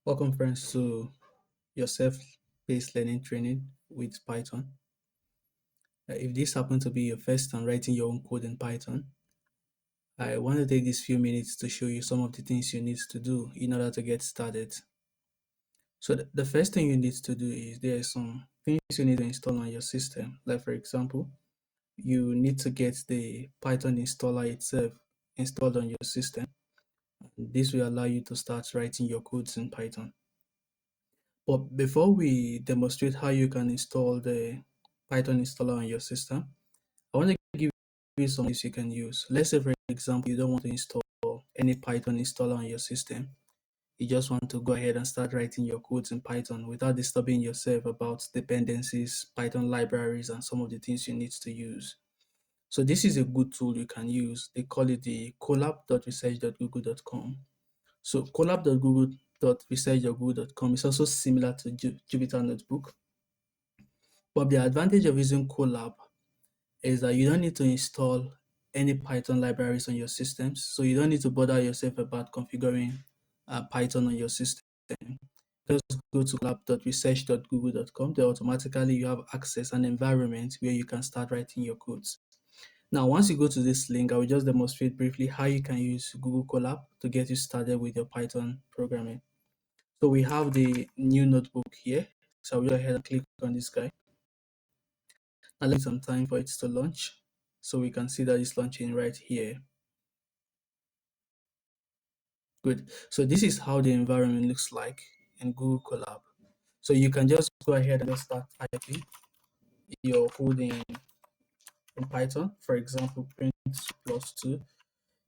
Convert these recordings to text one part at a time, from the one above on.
Welcome, friends, to your self-paced learning training with Python. If this happened to be your first time writing your own code in Python, I want to take these few minutes to show you some of the things you need to do in order to get started. So the first thing you need to do is there are some things you need to install on your system. Like for example, you need to get the Python installer itself installed on your system. This will allow you to start writing your codes in Python. But before we demonstrate how you can install the Python installer on your system, I want to give you some things you can use. Let's say, for example, you don't want to install any Python installer on your system. You just want to go ahead and start writing your codes in Python without disturbing yourself about dependencies, Python libraries, and some of the things you need to use. So this is a good tool you can use. They call it the colab.research.google.com. So colab.research.google.com is also similar to Jupyter Notebook. But the advantage of using Colab is that you don't need to install any Python libraries on your systems. So you don't need to bother yourself about configuring Python on your system. Just go to colab.research.google.com. Then automatically you have access and environment where you can start writing your codes. Now, once you go to this link, I will just demonstrate briefly how you can use Google Colab to get you started with your Python programming. So we have the new notebook here. So I will go ahead and click on this guy. I'll leave some time for it to launch. So we can see that it's launching right here. Good. So this is how the environment looks like in Google Colab. So you can just go ahead and just start typing your code in Python. For example, print +2.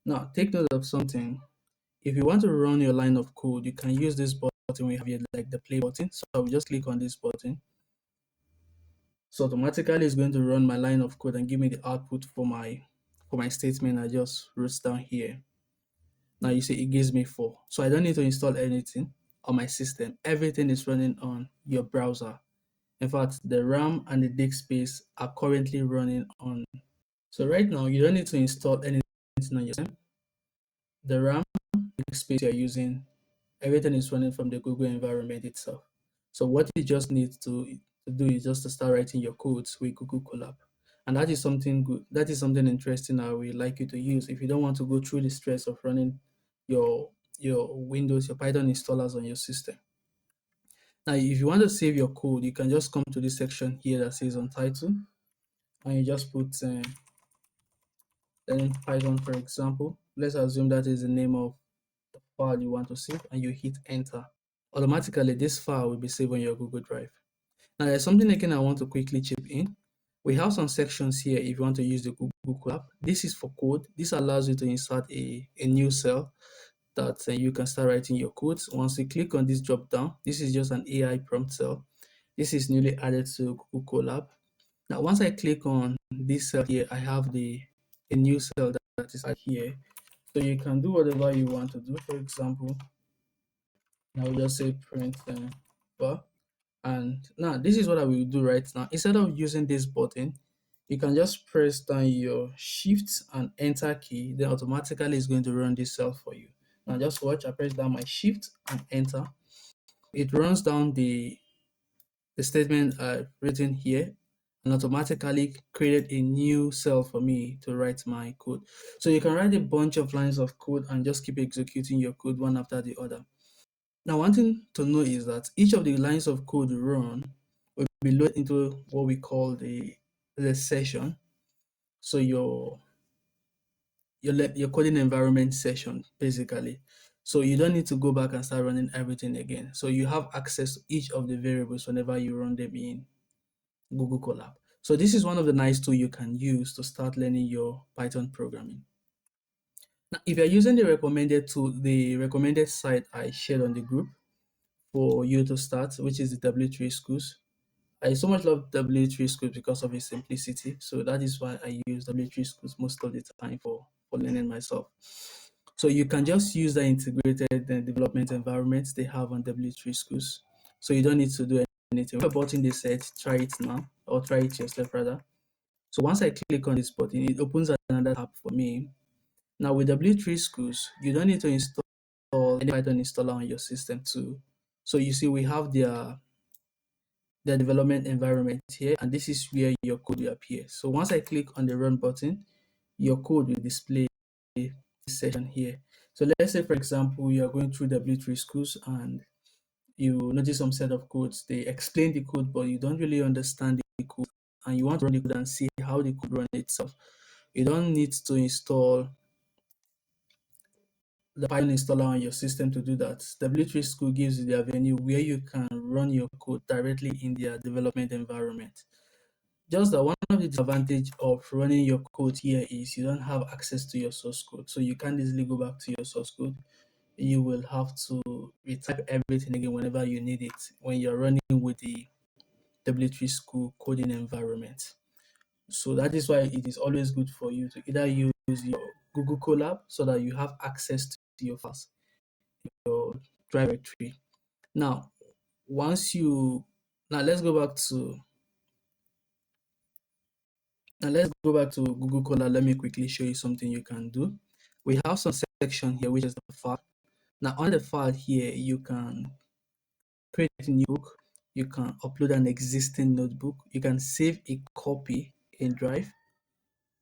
Now take note of something. If you want to run your line of code, you can use this button we have here, like the play button. So I will just click on this button. So automatically it's going to run my line of code and give me the output for my statement I just wrote down here. Now you see it gives me 4. So I don't need to install anything on my system. Everything is running on your browser. In fact, the RAM and the disk space are currently running on. So right now you don't need to install anything on your system. The RAM, disk space you're using, everything is running from the Google environment itself. So what you just need to do is just to start writing your codes with Google Colab. And that is something good. That is something interesting I would like you to use if you don't want to go through the stress of running your Windows, your Python installers on your system. Now, if you want to save your code, you can just come to this section here that says Untitled, and you just put learning Python, for example. Let's assume that is the name of the file you want to save, and you hit Enter. Automatically, this file will be saved on your Google Drive. Now, there's something again I want to quickly chip in. We have some sections here if you want to use the Google Colab. This is for code. This allows you to insert a new cell that you can start writing your codes. Once you click on this drop down, this is just an AI prompt cell. This is newly added to Google Colab. Now, once I click on this cell here, I have a new cell that is here. So you can do whatever you want to do. For example, I'll just say print bar. And now this is what I will do right now. Instead of using this button, you can just press down your shift and enter key. Then automatically it's going to run this cell for you. Now just watch. I press down my shift and enter. It runs down the statement I've written here and automatically created a new cell for me to write my code. So you can write a bunch of lines of code and just keep executing your code one after the other. Now, one thing to know is that each of the lines of code you run will be loaded into what we call the session. So your coding environment session, basically. So you don't need to go back and start running everything again. So you have access to each of the variables whenever you run them in Google Colab. So this is one of the nice tools you can use to start learning your Python programming. Now, if you're using the recommended tool, the recommended site I shared on the group for you to start, which is the W3Schools. I so much love W3Schools because of its simplicity. So that is why I use W3Schools most of the time for learning myself. So you can just use the integrated development environments they have on W3Schools. So you don't need to do anything. We're button they said, try it now, or try it yourself rather. So once I click on this button, it opens another tab for me. Now with W3Schools, you don't need to install any Python installer on your system too. So you see we have their development environment here, and this is where your code will appear. So once I click on the run button, your code will display this section here. So let's say, for example, you are going through W3 schools and you notice some set of codes. They explain the code, but you don't really understand the code, and you want to run the code and see how the code runs itself. You don't need to install the Python installer on your system to do that. W3 School gives you the avenue where you can run your code directly in their development environment. Just that one of the disadvantage of running your code here is you don't have access to your source code. So you can't easily go back to your source code. You will have to retype everything again whenever you need it when you're running with the W3 School coding environment. So that is why it is always good for you to either use your Google Colab so that you have access to your files, your drive directory. Now, once you now let's go back to Google Colab. Let me quickly show you something you can do. We have some section here, which is the file. Now, on the file here, you can create a new book. You can upload an existing notebook. You can save a copy in Drive,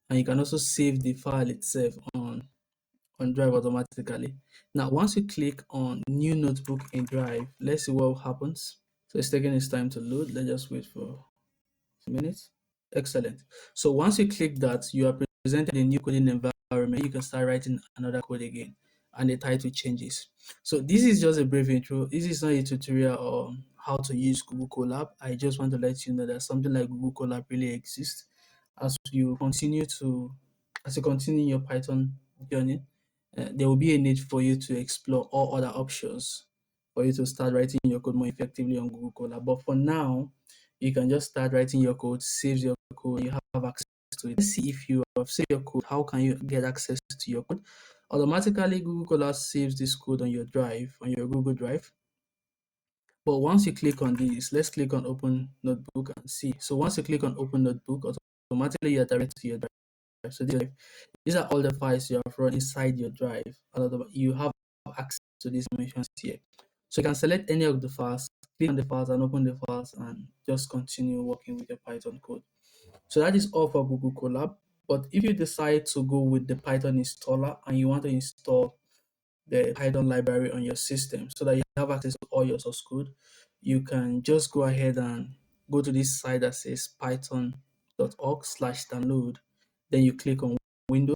and you can also save the file itself on Drive automatically. Now, once you click on New Notebook in Drive, let's see what happens. So it's taking its time to load. Let's just wait for a minute. Excellent. So once you click that, you are presented a new coding environment. You can start writing another code again, and the title changes. So this is just a brief intro. This is not a tutorial on how to use Google Colab. I just want to let you know that something like Google Colab really exists. As you continue to, as you continue your Python journey, there will be a need for you to explore all other options for you to start writing your code more effectively on Google Colab. But for now, you can just start writing your code, saves your code, you have access to it. Let's see if you have saved your code, how can you get access to your code? Automatically, Google Colab saves this code on your drive, on your Google Drive. But once you click on this, let's click on Open Notebook and see. So once you click on Open Notebook, automatically you're directed to your drive. So these are all the files you have run inside your drive. You have access to these information here. So you can select any of the files, click on the files and open the files and just continue working with your Python code. So that is all for Google Colab. But if you decide to go with the Python installer and you want to install the Python library on your system so that you have access to all your source code, you can just go ahead and go to this site that says python.org/download. Then you click on Windows.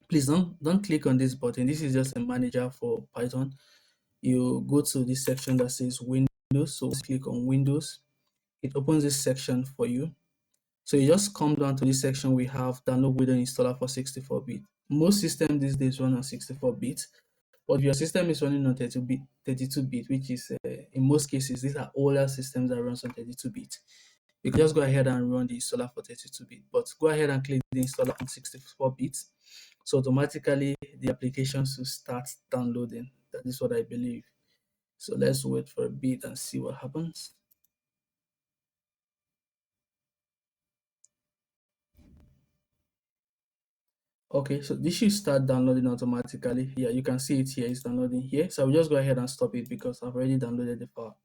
Please don't click on this button. This is just a manager for Python. You go to this section that says Windows. So click on Windows. It opens this section for you. So you just come down to this section. We have download Windows installer for 64-bit. Most systems these days run on 64-bit, but if your system is running on 32-bit, which is in most cases these are older systems that runs on 32-bit, you can just go ahead and run the installer for 32-bit. But go ahead and click the installer on 64-bit. So automatically the applications will start downloading. That is what I believe. So let's wait for a bit and see what happens. Okay, so this should start downloading automatically. Yeah, you can see it here. It's downloading here. So I'll just go ahead and stop it because I've already downloaded the file.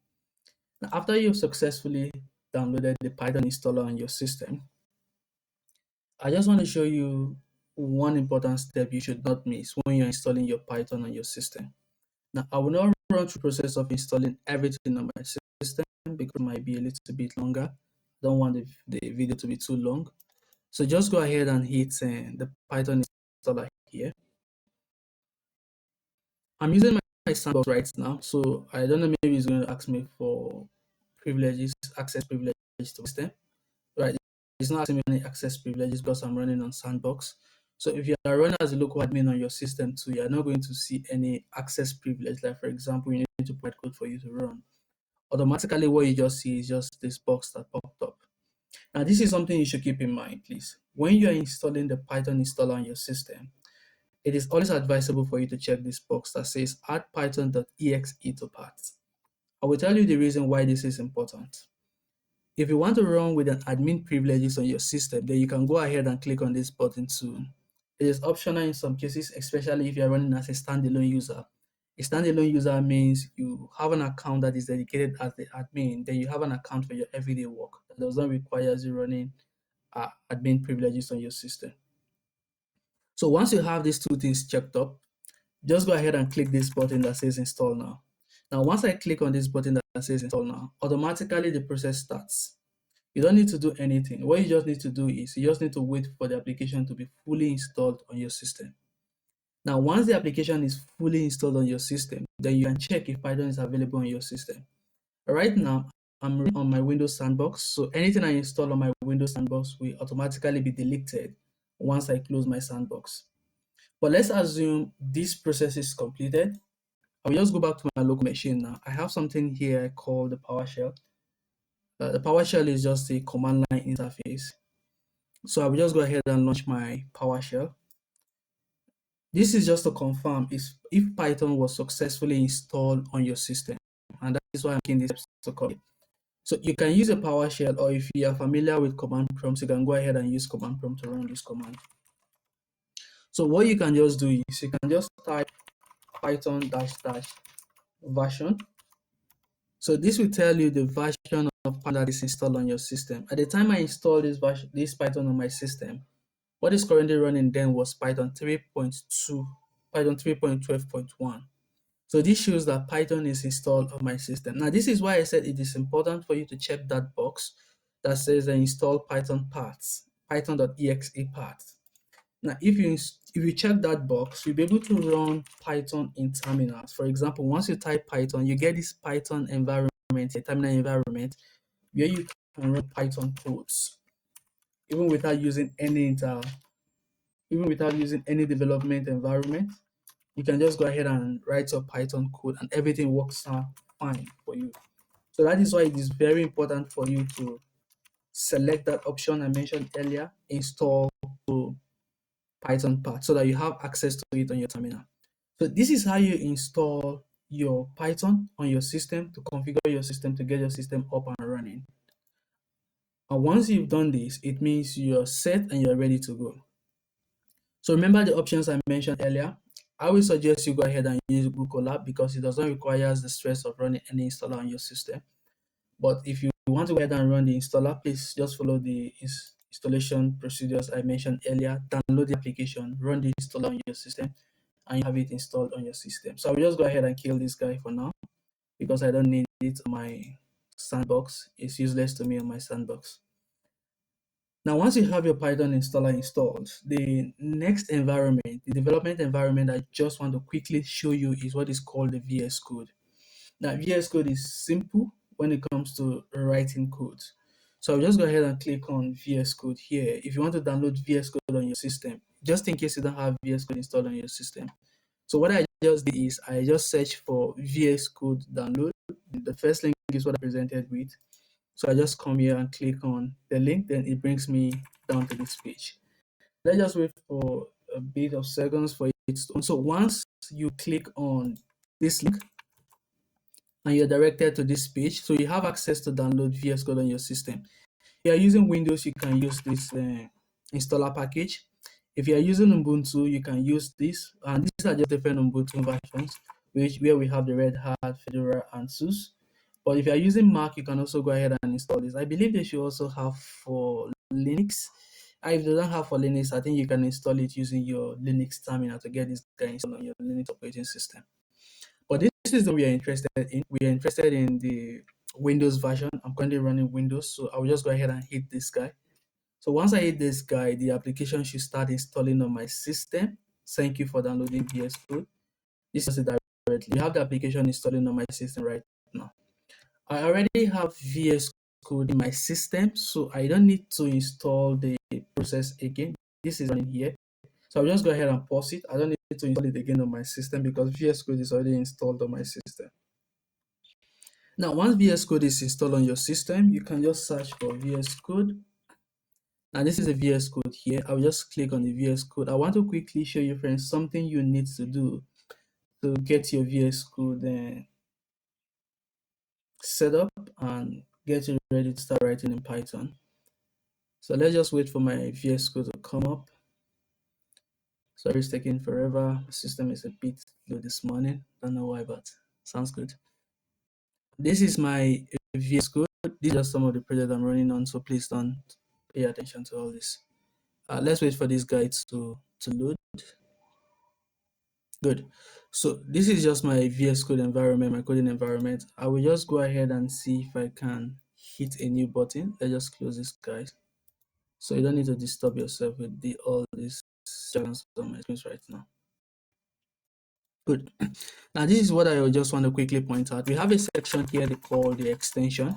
Now, after you've successfully downloaded the Python installer on your system, I just want to show you one important step you should not miss when you're installing your Python on your system. Now, I will not run through the process of installing everything on my system because it might be a little bit longer. I don't want the video to be too long. So just go ahead and hit the Python installer here. I'm using my sandbox right now, so I don't know, maybe it's going to ask me for privileges, access privileges to the system. Right, it's not asking me any access privileges because I'm running on sandbox. So if you are running as a local admin on your system too, you're not going to see any access privilege. Like for example, you need to provide code for you to run. Automatically, what you just see is just this box that popped up. Now, this is something you should keep in mind, please. When you are installing the Python installer on your system, it is always advisable for you to check this box that says add python.exe to paths. I will tell you the reason why this is important. If you want to run with an admin privileges on your system, then you can go ahead and click on this button too. It is optional in some cases, especially if you're running as a standalone user. A standalone user means you have an account that is dedicated as the admin, then you have an account for your everyday work that does not require you running admin privileges on your system. So once you have these two things checked up, just go ahead and click this button that says install now. Now, once I click on this button that says install now, automatically the process starts. You don't need to do anything. What you just need to do is you just need to wait for the application to be fully installed on your system. Now, once the application is fully installed on your system, then you can check if Python is available on your system. Right now, I'm running on my Windows Sandbox, so anything I install on my Windows Sandbox will automatically be deleted once I close my Sandbox. But let's assume this process is completed. I will just go back to my local machine now. I have something here called the PowerShell. The PowerShell is just a command line interface. So I will just go ahead and launch my PowerShell. This is just to confirm if Python was successfully installed on your system. And that is why I'm making this to call it. So you can use a PowerShell, or if you are familiar with command prompts, you can go ahead and use command prompt to run this command. So what you can just do is you can just type python -- version. So this will tell you the version of Python that is installed on your system. At the time I installed this Python on my system, what is currently running then was Python 3.2, Python 3.12.1. So this shows that Python is installed on my system. Now, this is why I said it is important for you to check that box that says install Python parts, python.exe parts. Now, if you check that box, you'll be able to run Python in terminals. For example, once you type Python, you get this Python environment, a terminal environment, where you can run Python codes, even without using any development environment. You can just go ahead and write your Python code and everything works fine for you. So that is why it is very important for you to select that option I mentioned earlier, install to Python part, so that you have access to it on your terminal. So this is how you install your Python on your system, to configure your system, to get your system up and running. And once you've done this, it means you're set and you're ready to go. So remember the options I mentioned earlier. I will suggest you go ahead and use Google Colab because it does not require the stress of running any installer on your system. But if you want to go ahead and run the installer, please just follow the installation procedures I mentioned earlier. Download the application, run the installer on your system, and you have it installed on your system. So I will just go ahead and kill this guy for now because I don't need it on my sandbox. It's useless to me on my sandbox. Now, once you have your Python installer installed, the next environment, the development environment I just want to quickly show you is what is called the VS Code. Now, VS Code is simple when it comes to writing code. So I'll just go ahead and click on VS Code here. If you want to download VS Code on your system, just in case you don't have VS Code installed on your system. So what I just did is I just search for VS Code download. The first link is what I presented with. So I just come here and click on the link, then it brings me down to this page. Let's just wait for a bit of seconds for it to. So once you click on this link and you're directed to this page, so you have access to download VS Code on your system. If you're using Windows, you can use this installer package. If you're using Ubuntu, you can use this. And these are just different Ubuntu versions, where we have the Red Hat, Fedora, and SUSE. But if you're using Mac, you can also go ahead and install this. I believe they should also have for Linux. And if they don't have for Linux, I think you can install it using your Linux terminal to get this guy installed on your Linux operating system. But this is what we are interested in. We are interested in the Windows version. I'm currently running Windows, so I will just go ahead and hit this guy. So once I hit this guy, the application should start installing on my system. Thank you for downloading VS Code. This is it directly. You have the application installing on my system right now. I already have VS Code in my system, so I don't need to install the process again. This is running here. So I'll just go ahead and pause it. I don't need to install it again on my system because VS Code is already installed on my system. Now, once VS Code is installed on your system, you can just search for VS Code. Now, this is a VS Code here. I'll just click on the VS Code. I want to quickly show you, friends, something you need to do to get your VS Code set up and get you ready to start writing in Python. So let's just wait for my VS Code to come up. Sorry, it's taking forever. The system is a bit this morning. Don't know why, but sounds good. This is my VS Code. These are some of the projects I'm running on, so please don't pay attention to all this. Let's wait for this guide to load. Good. So this is just my VS Code environment, my coding environment. I will just go ahead and see if I can hit a new button. Let's just close this, guys. So you don't need to disturb yourself with all these jargons on my screen right now. Good. Now this is what I just want to quickly point out. We have a section here they call the extension.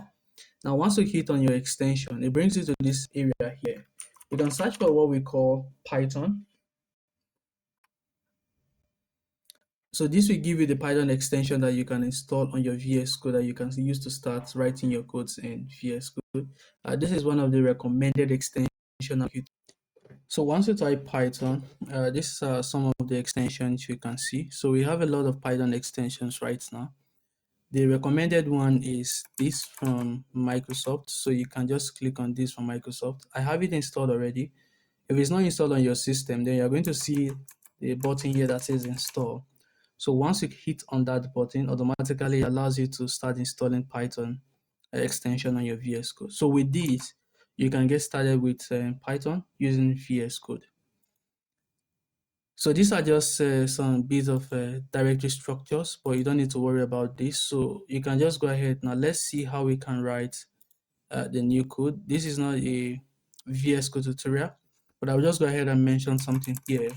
Now once you hit on your extension, it brings you to this area here. You can search for what we call Python. So this will give you the Python extension that you can install on your VS Code that you can use to start writing your codes in VS Code. This is one of the recommended extensions. So once you type Python, these are some of the extensions you can see. So we have a lot of Python extensions right now. The recommended one is this from Microsoft. So you can just click on this from Microsoft. I have it installed already. If it's not installed on your system, then you're going to see the button here that says install. So once you hit on that button, automatically it allows you to start installing Python extension on your VS Code. So with this, you can get started with Python using VS Code. So these are just some bits of directory structures, but you don't need to worry about this. So you can just go ahead. Now let's see how we can write the new code. This is not a VS Code tutorial, but I'll just go ahead and mention something here.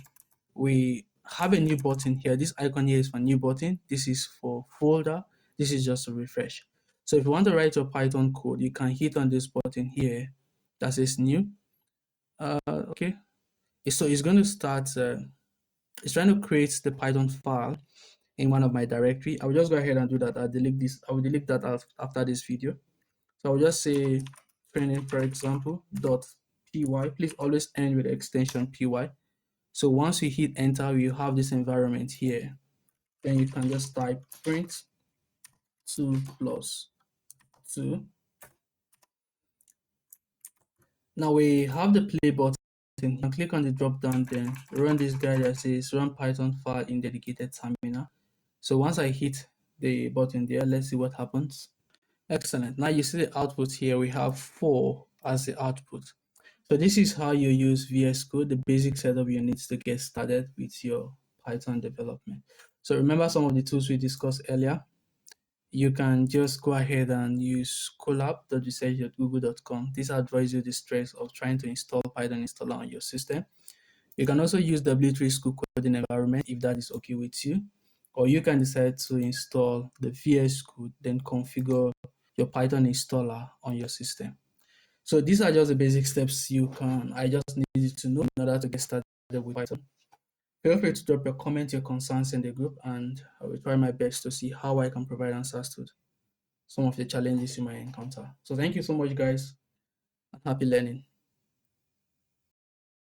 We have a new button here. This icon here is for new button. This is for folder. This is just a refresh. So if you want to write your Python code, you can hit on this button here that says new. Okay. So it's going to start, it's trying to create the Python file in one of my directory. I will just go ahead and do that. I'll delete this. I will delete that after this video. So I will just say training, for example, .py. Please always end with the extension py. So once you hit enter, you have this environment here. Then you can just type print 2 plus 2. Now we have the play button. You can click on the drop down, then run this guide that says run Python file in dedicated terminal. So once I hit the button there, let's see what happens. Excellent. Now you see the output here. We have 4 as the output. So this is how you use VS Code, the basic setup you need to get started with your Python development. So remember some of the tools we discussed earlier. You can just go ahead and use Colab, W3Schools.google.com. This avoids you the stress of trying to install Python installer on your system. You can also use W3Schools coding environment if that is okay with you. Or you can decide to install the VS Code, then configure your Python installer on your system. So these are just the basic steps I just needed to know in order to get started with Python. Feel free to drop your comments, your concerns in the group, and I will try my best to see how I can provide answers to some of the challenges you might encounter. So thank you so much, guys, and happy learning.